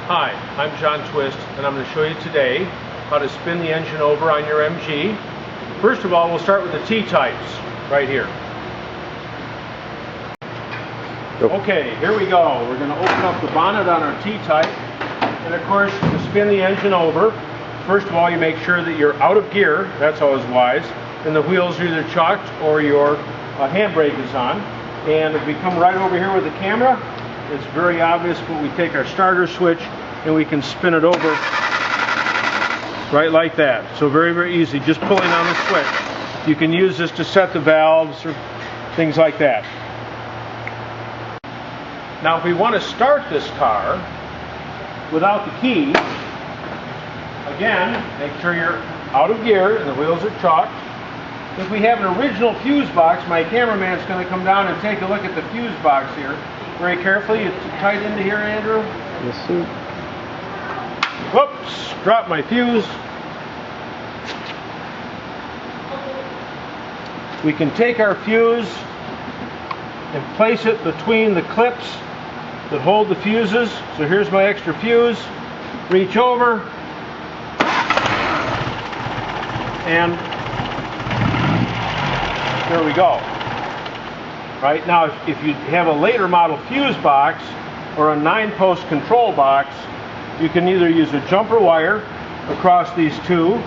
Hi, I'm John Twist, and I'm going to show you today how to spin the engine over on your MG. First of all, we'll start with the T-types right here. Okay, here we go. We're going to open up the bonnet on our T-type, and of course, to spin the engine over, first of all, you make sure that you're out of gear. That's always wise. And the wheels are either chalked or your handbrake is on. And if we come right over here with the camera, it's very obvious, but we take our starter switch and we can spin it over right like that. So very, very easy, just pulling on the switch. You can use this to set the valves or things like that. Now if we want to start this car without the key, again, make sure you're out of gear and the wheels are chalked. If we have an original fuse box, my cameraman's going to come down and take a look at the fuse box here. Very carefully. It's tight into here, Andrew. Yes, sir. Whoops! Dropped my fuse. We can take our fuse and place it between the clips that hold the fuses. So here's my extra fuse. Reach over and there we go. Right now, if you have a later model fuse box or a 9-post control box, you can either use a jumper wire across these two,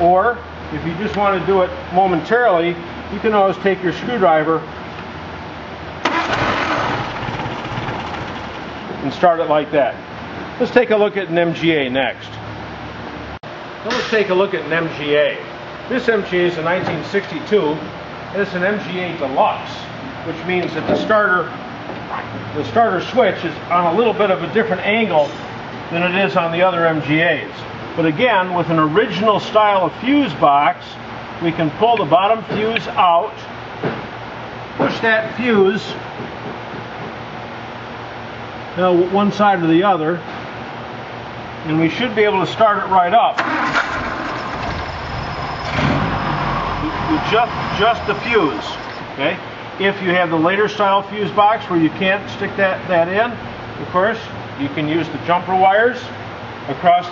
or if you just want to do it momentarily, you can always take your screwdriver and start it like that. Let's take a look at an MGA next. Now let's take a look at an MGA. This MGA is a 1962, and it's an MGA Deluxe, which means that the starter switch is on a little bit of a different angle than it is on the other MGAs. But again, with an original style of fuse box, we can pull the bottom fuse out, push that fuse one side or the other, and we should be able to start it right up. Just the fuse, okay? If you have the later style fuse box where you can't stick that in, of course, you can use the jumper wires across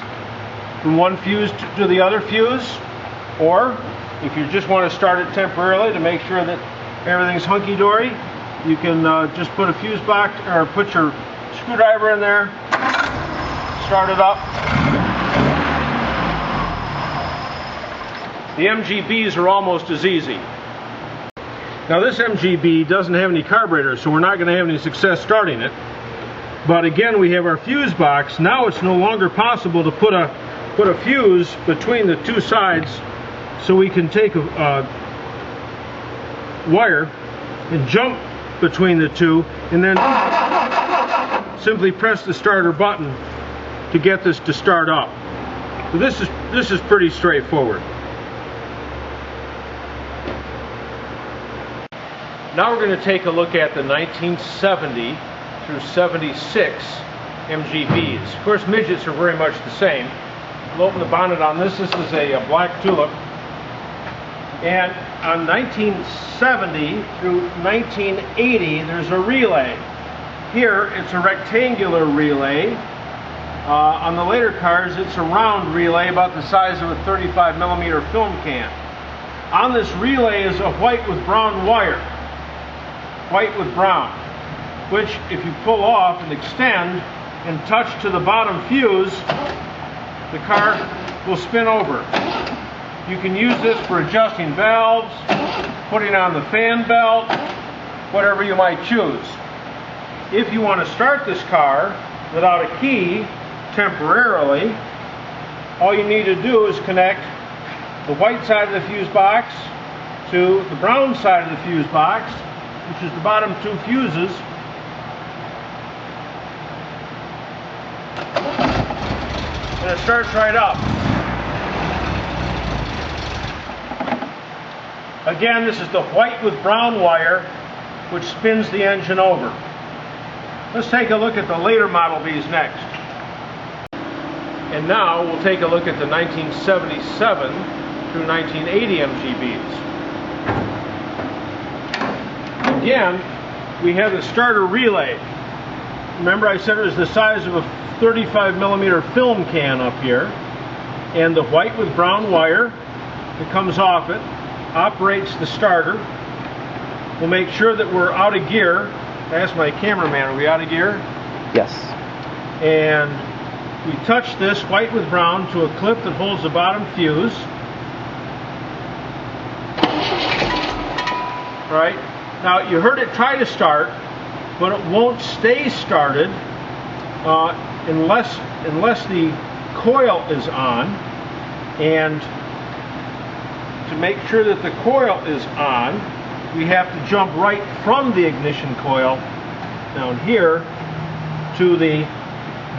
from one fuse to the other fuse, or if you just want to start it temporarily to make sure that everything's hunky-dory, you can just put a fuse box or put your screwdriver in there, start it up. The MGBs are almost as easy. Now this MGB doesn't have any carburetor, so we're not going to have any success starting it. But again, we have our fuse box. Now it's no longer possible to put a fuse between the two sides, so we can take a wire and jump between the two, and then simply press the starter button to get this to start up. So this is pretty straightforward. Now we're going to take a look at the 1970 through 76 MGBs. Of course, midgets are very much the same. We'll open the bonnet on this. This is a black tulip. And on 1970 through 1980, there's a relay. Here, it's a rectangular relay. On the later cars, it's a round relay about the size of a 35mm film can. On this relay is a white with brown wire. White with brown, which if you pull off and extend and touch to the bottom fuse, the car will spin over. You can use this for adjusting valves, putting on the fan belt, whatever you might choose. If you want to start this car without a key temporarily, all you need to do is connect the white side of the fuse box to the brown side of the fuse box, which is the bottom two fuses, and it starts right up. Again, this is the white with brown wire, which spins the engine over. Let's take a look at the later Model Bs next. And now we'll take a look at the 1977 through 1980 MGBs. Again, we have the starter relay. Remember I said it was the size of a 35mm film can up here, and the white with brown wire that comes off it operates the starter. We'll make sure that we're out of gear. I asked my cameraman, are we out of gear? Yes. And we touch this white with brown to a clip that holds the bottom fuse. Right? Now you heard it try to start, but it won't stay started unless the coil is on. And to make sure that the coil is on, we have to jump right from the ignition coil down here to the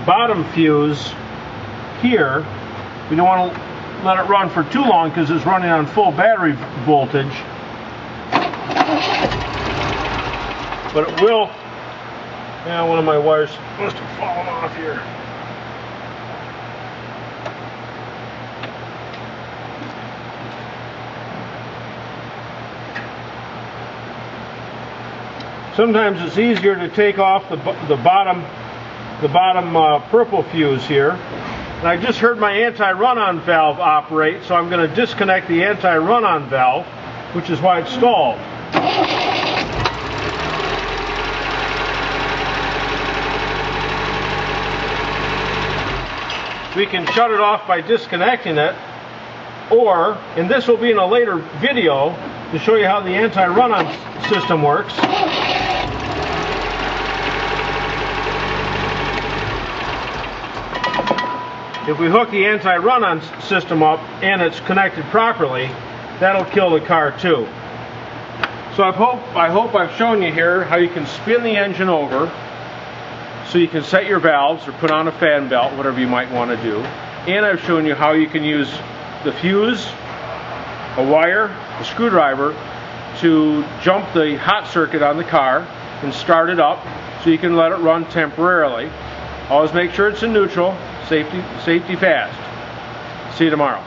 bottom fuse here. We don't want to let it run for too long because it's running on full battery voltage. But it will. Yeah, one of my wires must have fallen off here. Sometimes it's easier to take off the bottom purple fuse here. And I just heard my anti-run-on valve operate, so I'm going to disconnect the anti-run-on valve, which is why it's stalled. We can shut it off by disconnecting it, or, and this will be in a later video to show you how the anti-run-on system works. If we hook the anti-run-on system up and it's connected properly, that'll kill the car too. So I hope I've shown you here how you can spin the engine over so you can set your valves or put on a fan belt, whatever you might want to do. And I've shown you how you can use the fuse, a wire, a screwdriver to jump the hot circuit on the car and start it up so you can let it run temporarily. Always make sure it's in neutral. Safety fast. See you tomorrow.